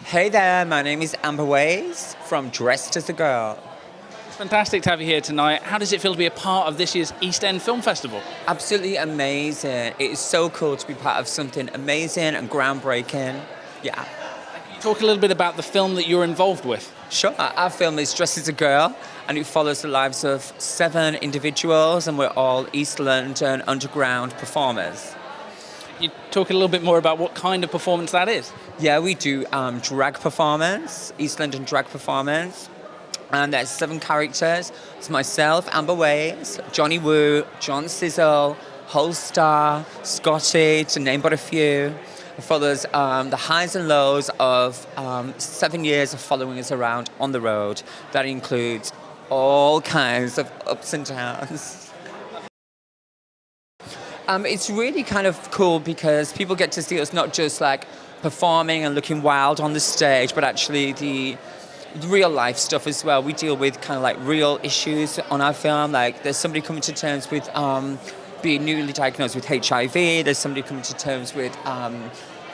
Hey there, my name is Amber Ways from Dressed as a Girl. It's fantastic to have you here tonight. How does it feel to be a part of this year's East End Film Festival? Absolutely amazing. It is so cool to be part of something amazing and groundbreaking. Yeah. Can you talk a little bit about the film that you're involved with? Sure. Our film is Dressed as a Girl, and it follows the lives of 7 individuals, and we're all East London underground performers. Can you talk a little bit more about what kind of performance that is? Yeah, we do drag performance, East London drag performance. And there's 7 characters. It's myself, Amber Ways, Johnny Woo, John Sizzle, Holstar, Scotty, to name but a few. It follows the highs and lows of 7 years of following us around on the road. That includes all kinds of ups and downs. It's really kind of cool because people get to see us not just like performing and looking wild on the stage, but actually the real life stuff as well. We deal with kind of like real issues on our film. Like there's somebody coming to terms with being newly diagnosed with HIV. There's somebody coming to terms with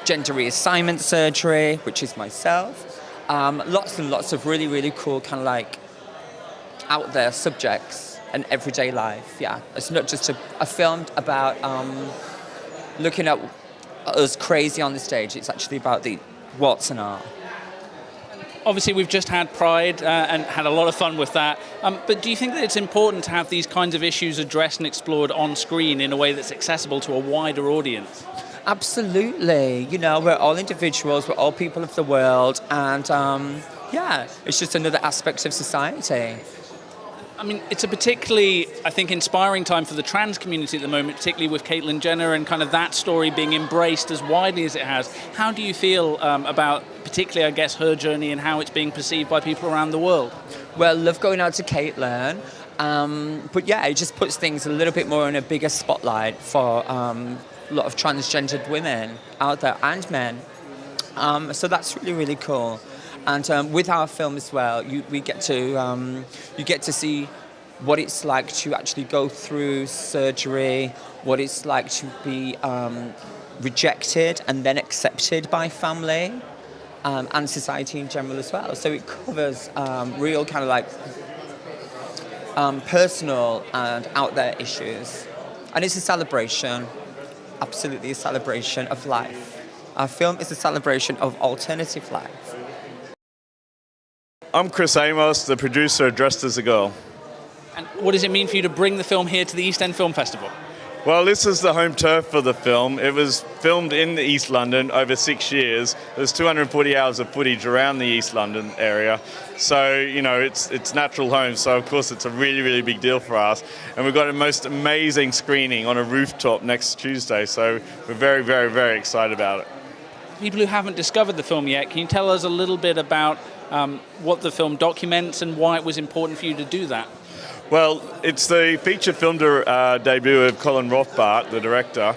gender reassignment surgery, which is myself. Lots and lots of really, really cool kind of like out there subjects and everyday life. Yeah, it's not just a film about looking at us crazy on the stage. It's actually about the what's and are. Obviously, we've just had Pride and had a lot of fun with that. But do you think that it's important to have these kinds of issues addressed and explored on screen in a way that's accessible to a wider audience? Absolutely. You know, we're all individuals, we're all people of the world, and yeah, it's just another aspect of society. I mean, it's a particularly, I think, inspiring time for the trans community at the moment, particularly with Caitlyn Jenner and kind of that story being embraced as widely as it has. How do you feel about, particularly, I guess, her journey and how it's being perceived by people around the world? Well, love going out to Caitlyn, but yeah, it just puts things a little bit more in a bigger spotlight for a lot of transgendered women out there and men. So that's really, really cool. And with our film as well, you get to see what it's like to actually go through surgery, what it's like to be rejected and then accepted by family and society in general as well. So it covers real kind of like personal and out there issues. And it's a celebration, absolutely a celebration of life. Our film is a celebration of alternative life. I'm Chris Amos, the producer of Dressed as a Girl. And what does it mean for you to bring the film here to the East End Film Festival? Well, this is the home turf for the film. It was filmed in East London over 6 years. There's 240 hours of footage around the East London area. So, you know, it's natural home. So, of course, it's a really, really big deal for us. And we've got a most amazing screening on a rooftop next Tuesday. So we're very, very, very excited about it. People who haven't discovered the film yet, can you tell us a little bit about what the film documents and why it was important for you to do that? Well, it's the feature film debut of Colin Rothbart, the director,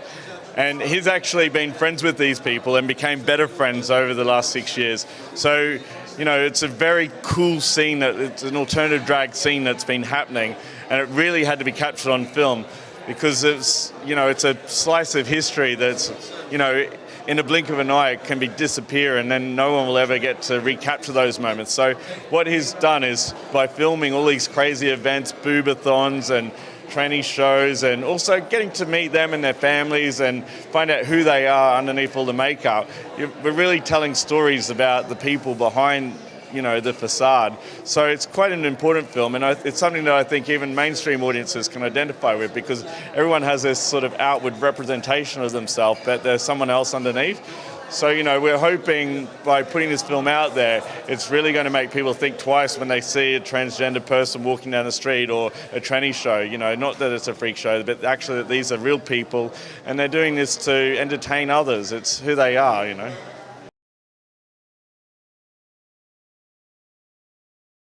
and he's actually been friends with these people and became better friends over the last 6 years. So, you know, it's a very cool scene, it's an alternative drag scene that's been happening, and it really had to be captured on film because it's, you know, it's a slice of history that's, you know, in a blink of an eye it can disappear and then no one will ever get to recapture those moments. So what he's done is by filming all these crazy events, boobathons and training shows, and also getting to meet them and their families and find out who they are underneath all the makeup, we're really telling stories about the people behind, you know, the facade. So it's quite an important film, and it's something that I think even mainstream audiences can identify with because everyone has this sort of outward representation of themselves, but there's someone else underneath. So, you know, we're hoping by putting this film out there, it's really going to make people think twice when they see a transgender person walking down the street or a tranny show. You know, not that it's a freak show, but actually that these are real people and they're doing this to entertain others. It's who they are, you know.